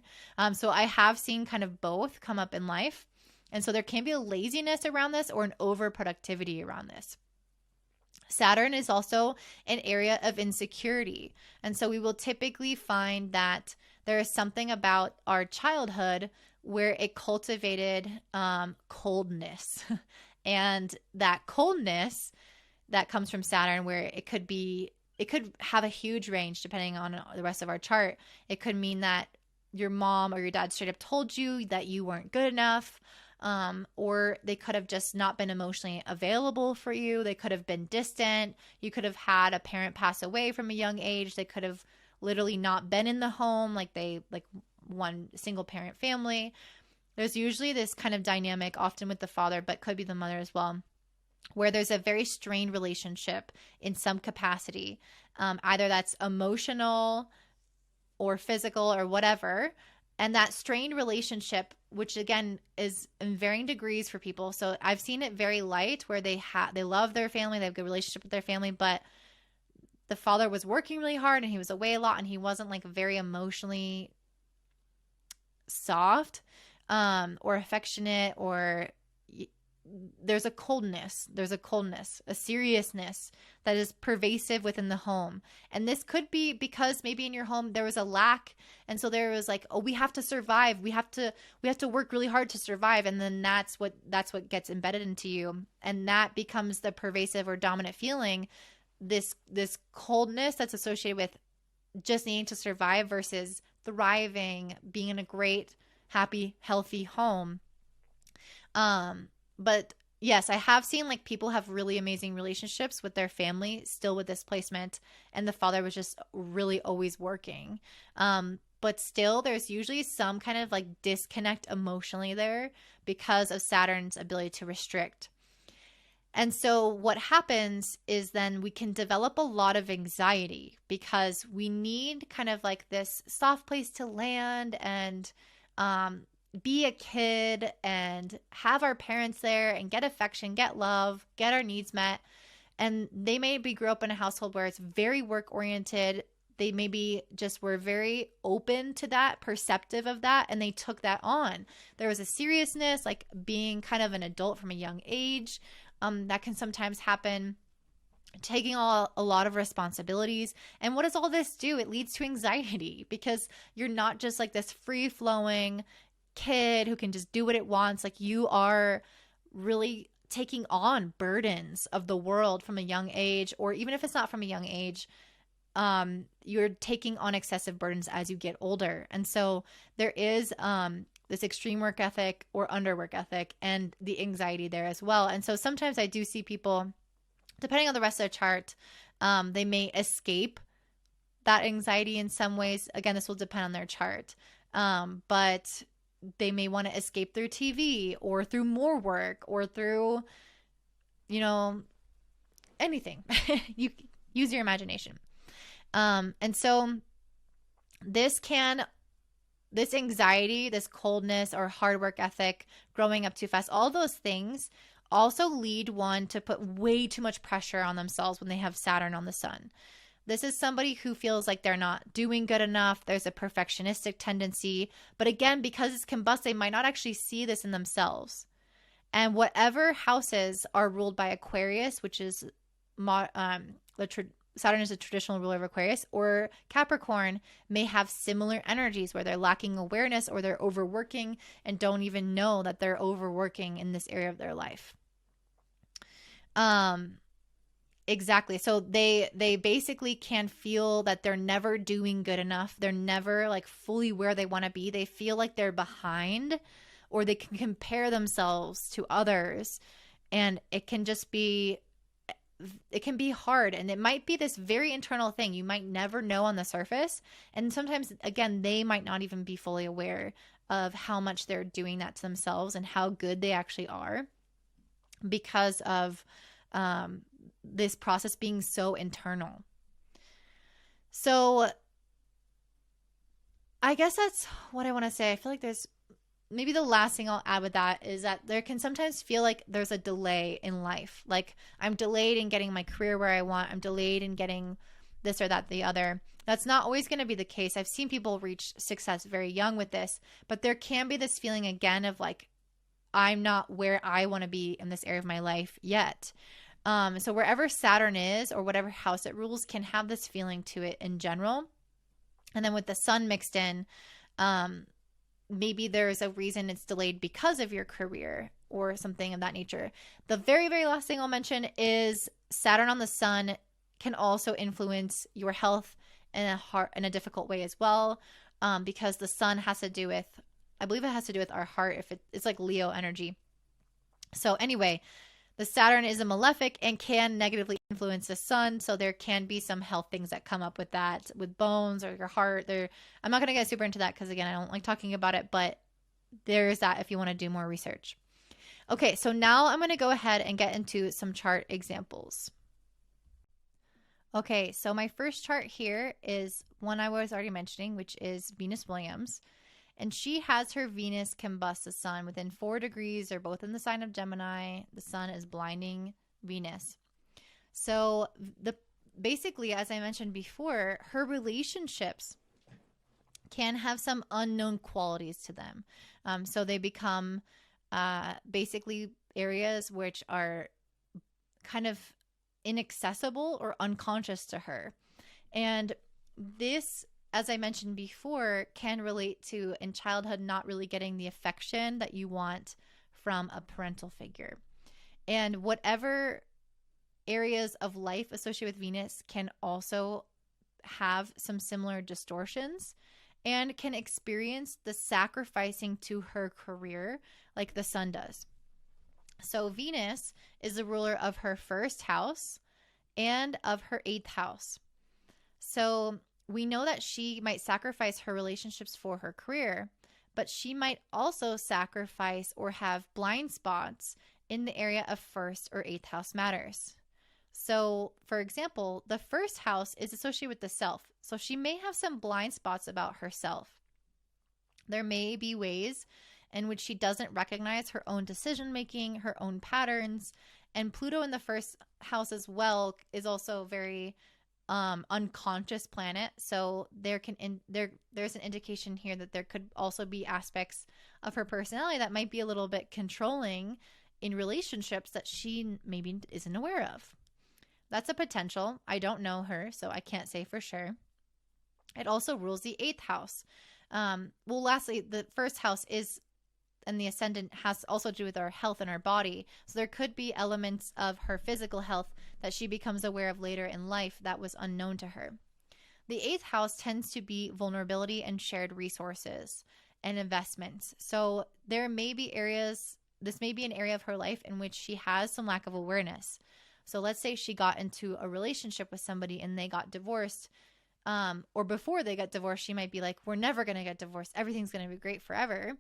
So I have seen kind of both come up in life. And so there can be a laziness around this or an overproductivity around this. Saturn is also an area of insecurity. And so we will typically find that there is something about our childhood where it cultivated coldness. And that coldness that comes from Saturn, where it could have a huge range depending on the rest of our chart. It could mean that your mom or your dad straight up told you that you weren't good enough. Or they could have just not been emotionally available for you. They could have been distant. You could have had a parent pass away from a young age. They could have literally not been in the home, like one single parent family. There's usually this kind of dynamic, often with the father, but could be the mother as well, where there's a very strained relationship in some capacity. Either that's emotional or physical or whatever. And that strained relationship, which again is in varying degrees for people. So I've seen it very light where they love their family, they have a good relationship with their family, but the father was working really hard and he was away a lot and he wasn't like very emotionally soft or affectionate, or there's a coldness, a seriousness that is pervasive within the home. And this could be because maybe in your home there was a lack. And so there was like, oh, we have to survive. We have to work really hard to survive. And then that's what gets embedded into you. And that becomes the pervasive or dominant feeling, this coldness that's associated with just needing to survive versus thriving, being in a great, happy, healthy home. But yes, I have seen like people have really amazing relationships with their family still with this placement, and the father was just really always working. But still there's usually some kind of like disconnect emotionally there because of Saturn's ability to restrict. And so what happens is then we can develop a lot of anxiety because we need kind of like this soft place to land and be a kid and have our parents there and get affection, get love, get our needs met. And they maybe grew up in a household where it's very work oriented. They maybe just were very open to that, perceptive of that, and they took that on. There was a seriousness, like being kind of an adult from a young age. That can sometimes happen. Taking a lot of responsibilities. And what does all this do? It leads to anxiety because you're not just like this free-flowing kid who can just do what it wants. Like you are really taking on burdens of the world from a young age, or even if it's not from a young age, you're taking on excessive burdens as you get older. And so there is this extreme work ethic or underwork ethic and the anxiety there as well. And so sometimes I do see people, depending on the rest of their chart, they may escape that anxiety in some ways. Again, this will depend on their chart. But they may want to escape through TV or through more work or through, anything. You use your imagination. And so this anxiety, this coldness or hard work ethic, growing up too fast, all those things also lead one to put way too much pressure on themselves when they have Saturn on the sun. This is somebody who feels like they're not doing good enough. There's a perfectionistic tendency. But again, because it's combust, they might not actually see this in themselves. And whatever houses are ruled by Aquarius, which is Saturn is a traditional ruler of Aquarius, or Capricorn may have similar energies where they're lacking awareness or they're overworking and don't even know that they're overworking in this area of their life. Exactly. So they basically can feel that they're never doing good enough. They're never like fully where they want to be. They feel like they're behind, or they can compare themselves to others, and it can be hard, and it might be this very internal thing you might never know on the surface, and sometimes again they might not even be fully aware of how much they're doing that to themselves and how good they actually are because of this process being so internal. So I guess that's what I want to say. I feel like there's maybe the last thing I'll add with that is that there can sometimes feel like there's a delay in life. Like I'm delayed in getting my career where I want. I'm delayed in getting this or that, the other. That's not always going to be the case. I've seen people reach success very young with this, but there can be this feeling again of like, I'm not where I want to be in this area of my life yet. So wherever Saturn is or whatever house it rules can have this feeling to it in general. And then with the sun mixed in, maybe there's a reason it's delayed because of your career or something of that nature. The very, very last thing I'll mention is Saturn on the sun can also influence your health in a difficult way as well, because the sun has to do with, I believe it has to do with our heart. If it's like Leo energy. So anyway, the Saturn is a malefic and can negatively influence the sun. So there can be some health things that come up with that, with bones or your heart. I'm not going to get super into that because, again, I don't like talking about it, but there is that if you want to do more research. Okay, so now I'm going to go ahead and get into some chart examples. Okay, so my first chart here is one I was already mentioning, which is Venus Williams. And she has her Venus combust the sun within 4 degrees. They're both in the sign of Gemini. The sun is blinding Venus. So basically, as I mentioned before, her relationships can have some unknown qualities to them. So they become basically areas which are kind of inaccessible or unconscious to her. And this, as I mentioned before, can relate to in childhood not really getting the affection that you want from a parental figure. And whatever areas of life associated with Venus can also have some similar distortions and can experience the sacrificing to her career like the sun does. So Venus is the ruler of her first house and of her 8th house. So we know that she might sacrifice her relationships for her career, but she might also sacrifice or have blind spots in the area of 1st or 8th house matters. So, for example, the 1st house is associated with the self. So she may have some blind spots about herself. There may be ways in which she doesn't recognize her own decision-making, her own patterns, and Pluto in the 1st house as well is also very unconscious planet. So there's an indication here that there could also be aspects of her personality that might be a little bit controlling in relationships that she maybe isn't aware of. That's a potential. I don't know her, so I can't say for sure. It also rules the 8th house. Lastly, the 1st house is, and the ascendant has also to do with our health and our body. So there could be elements of her physical health that she becomes aware of later in life that was unknown to her. The 8th house tends to be vulnerability and shared resources and investments. So there may be areas, this may be an area of her life in which she has some lack of awareness. So let's say she got into a relationship with somebody and they got divorced, or before they got divorced, she might be like, we're never going to get divorced. Everything's going to be great forever.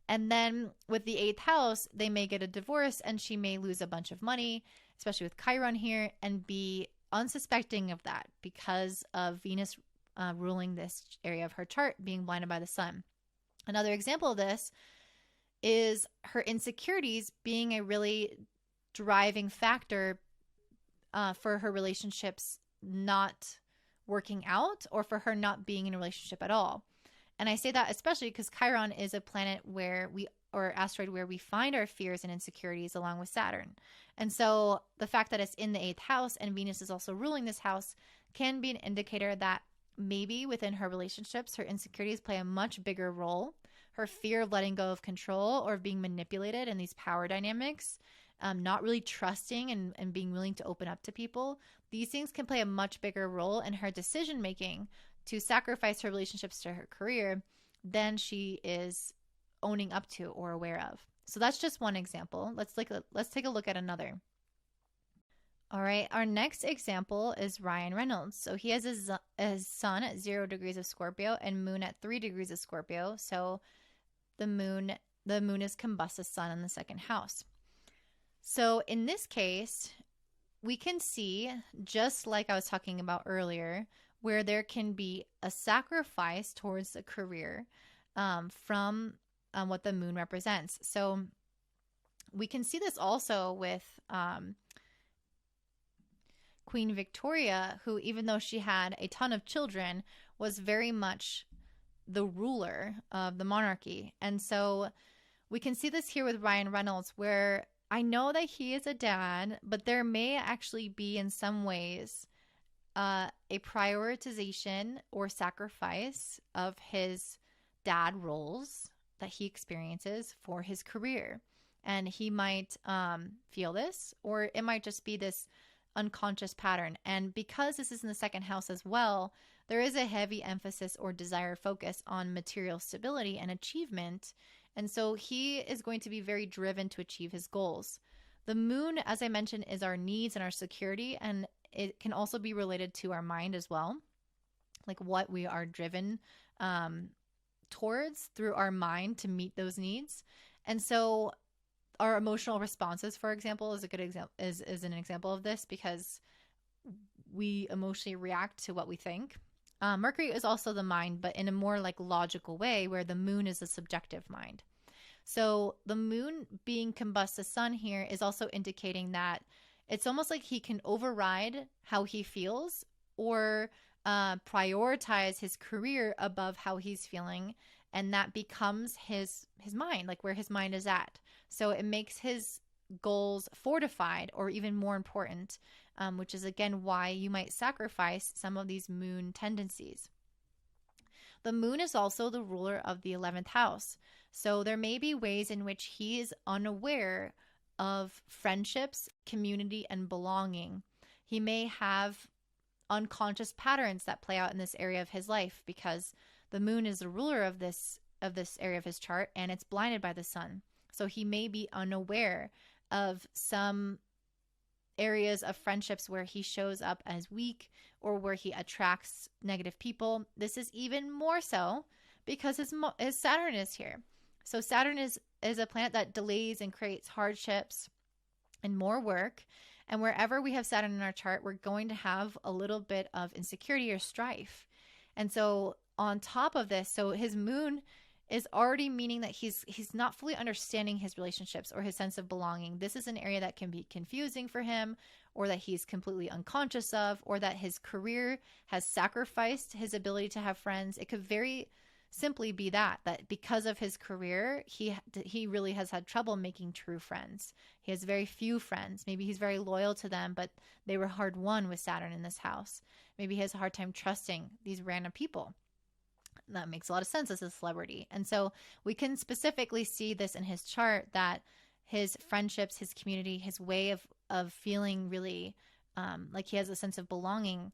And then with the 8th house, they may get a divorce and she may lose a bunch of money, especially with Chiron here, and be unsuspecting of that because of Venus ruling this area of her chart, being blinded by the sun. Another example of this is her insecurities being a really driving factor for her relationships not working out, or for her not being in a relationship at all. And I say that especially because Chiron is a planet where we or asteroid where we find our fears and insecurities along with Saturn. And so the fact that it's in the 8th house and Venus is also ruling this house can be an indicator that maybe within her relationships, her insecurities play a much bigger role. Her fear of letting go of control or of being manipulated in these power dynamics, not really trusting and being willing to open up to people. These things can play a much bigger role in her decision making to sacrifice her relationships to her career than she is owning up to or aware of. So that's just one example. Let's take a look at another. All right, our next example is Ryan Reynolds. So he has his sun at 0 degrees of Scorpio and moon at 3 degrees of Scorpio. So the moon is combust sun in the 2nd house. So in this case, we can see, just like I was talking about earlier, where there can be a sacrifice towards a career from what the moon represents. So we can see this also with Queen Victoria, who, even though she had a ton of children, was very much the ruler of the monarchy. And so we can see this here with Ryan Reynolds, where I know that he is a dad, but there may actually be in some ways a prioritization or sacrifice of his dad roles that he experiences for his career. And he might feel this, or it might just be this unconscious pattern. And because this is in the 2nd house as well, there is a heavy emphasis or desire focus on material stability and achievement. And so he is going to be very driven to achieve his goals. The moon, as I mentioned, is our needs and our security, and it can also be related to our mind as well, like what we are driven towards through our mind to meet those needs. And so our emotional responses, for example, is a good example, is an example of this, because we emotionally react to what we think. Mercury is also the mind, but in a more like logical way, where the moon is a subjective mind. So the moon being combust the sun here is also indicating that it's almost like he can override how he feels or prioritize his career above how he's feeling. And that becomes his mind, like where his mind is at. So it makes his goals fortified or even more important, which is again why you might sacrifice some of these moon tendencies. The moon is also the ruler of the 11th house. So there may be ways in which he is unaware of friendships, community, and belonging. He may have unconscious patterns that play out in this area of his life because the moon is the ruler of this area of his chart, and it's blinded by the sun. So he may be unaware of some areas of friendships where he shows up as weak or where he attracts negative people. This is even more so because his Saturn is here. So Saturn is a planet that delays and creates hardships and more work. And wherever we have Saturn in our chart, we're going to have a little bit of insecurity or strife. And so on top of this, so his moon is already meaning that he's not fully understanding his relationships or his sense of belonging. This is an area that can be confusing for him, or that he's completely unconscious of, or that his career has sacrificed his ability to have friends. It could very simply be that because of his career, he really has had trouble making true friends. He has very few friends. Maybe he's very loyal to them, but they were hard won with Saturn in this house. Maybe he has a hard time trusting these random people. That makes a lot of sense as a celebrity. And so we can specifically see this in his chart, that his friendships, his community, his way of feeling really like he has a sense of belonging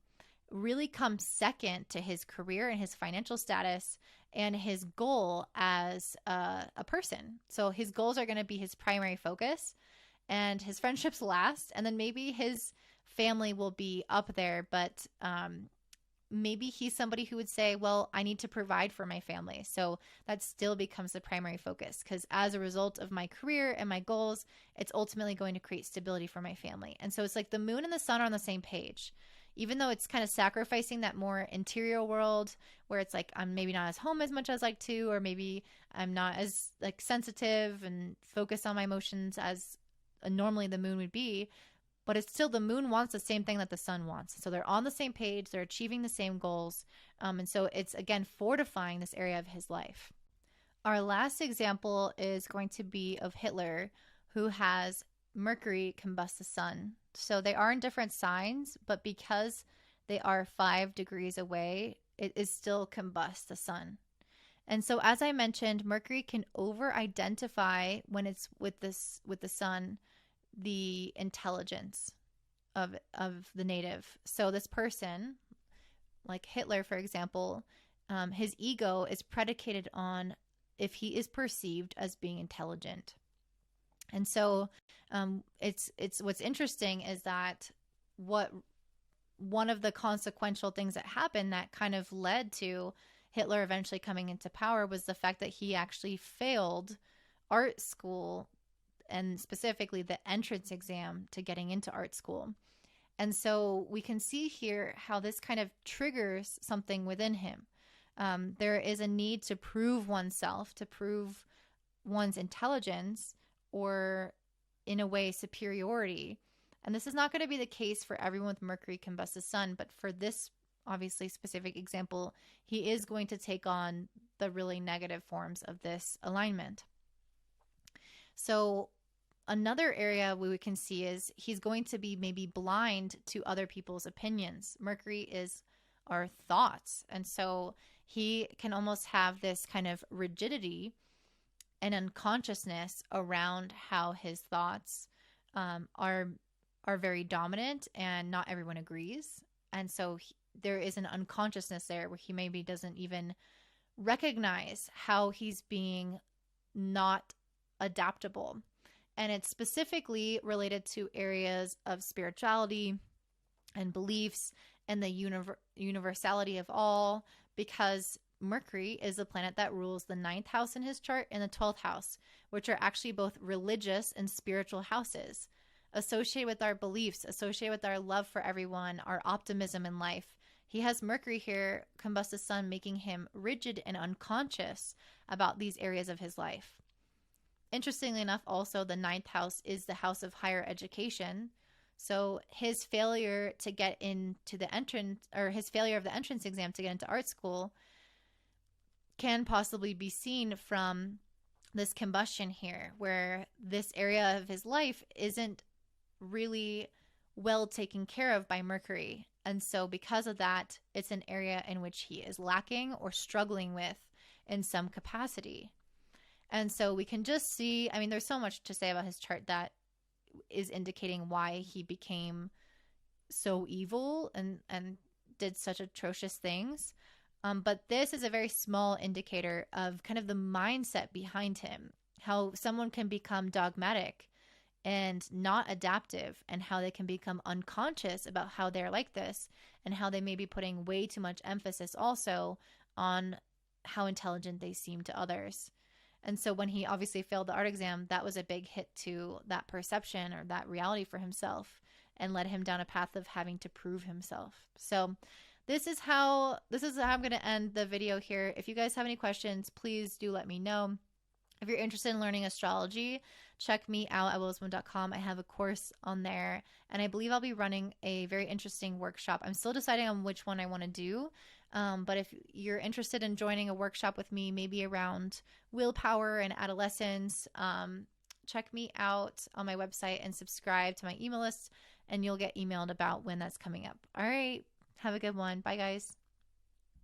really comes second to his career and his financial status and his goal as a person. So his goals are going to be his primary focus, and his friendships last, and then maybe his family will be up there, but maybe he's somebody who would say, well, I need to provide for my family. So that still becomes the primary focus, because as a result of my career and my goals, it's ultimately going to create stability for my family. And so it's like the moon and the sun are on the same page, even though it's kind of sacrificing that more interior world where it's like, I'm maybe not as home as much as I'd like to, or maybe I'm not as like sensitive and focused on my emotions as normally the moon would be. But it's still, the moon wants the same thing that the sun wants. So they're on the same page. They're achieving the same goals. And so it's, again, fortifying this area of his life. Our last example is going to be of Hitler, who has Mercury combust the sun. So they are in different signs, but because they are 5 degrees away, it is still combust the sun. And so, as I mentioned, Mercury can over-identify when it's with the sun, the intelligence of the native. So this person, like Hitler, for example, his ego is predicated on if he is perceived as being intelligent. And so, it's what's interesting is that what one of the consequential things that happened that kind of led to Hitler eventually coming into power was the fact that he actually failed art school, and specifically the entrance exam to getting into art school. And so we can see here how this kind of triggers something within him. There is a need to prove oneself, to prove one's intelligence, or in a way, superiority. And this is not going to be the case for everyone with Mercury combust the sun, but for this obviously specific example, he is going to take on the really negative forms of this alignment. So another area we can see is he's going to be maybe blind to other people's opinions. Mercury is our thoughts. And so he can almost have this kind of rigidity and unconsciousness around how his thoughts are very dominant, and not everyone agrees. And so there is an unconsciousness there where he maybe doesn't even recognize how he's being not adaptable. And it's specifically related to areas of spirituality and beliefs and the universality of all, because Mercury is the planet that rules the 9th house in his chart and the 12th house, which are actually both religious and spiritual houses, associated with our beliefs, associated with our love for everyone, our optimism in life. He has Mercury here, combust the sun, making him rigid and unconscious about these areas of his life. Interestingly enough, also, the 9th house is the house of higher education. So his failure to get into the entrance, or his failure of the entrance exam to get into art school, can possibly be seen from this combustion here, where this area of his life isn't really well taken care of by Mercury. And so because of that, it's an area in which he is lacking or struggling with in some capacity. And so we can just see, I mean, there's so much to say about his chart that is indicating why he became so evil and did such atrocious things. But this is a very small indicator of kind of the mindset behind him, how someone can become dogmatic and not adaptive, and how they can become unconscious about how they're like this, and how they may be putting way too much emphasis also on how intelligent they seem to others. And so when he obviously failed the art exam, that was a big hit to that perception or that reality for himself, and led him down a path of having to prove himself. So this is how I'm going to end the video here. If you guys have any questions, please do let me know. If you're interested in learning astrology, check me out at willismoon.com. I have a course on there, and I believe I'll be running a very interesting workshop. I'm still deciding on which one I want to do, but if you're interested in joining a workshop with me, maybe around willpower and adolescence, check me out on my website and subscribe to my email list, and you'll get emailed about when that's coming up. All right. Have a good one. Bye, guys.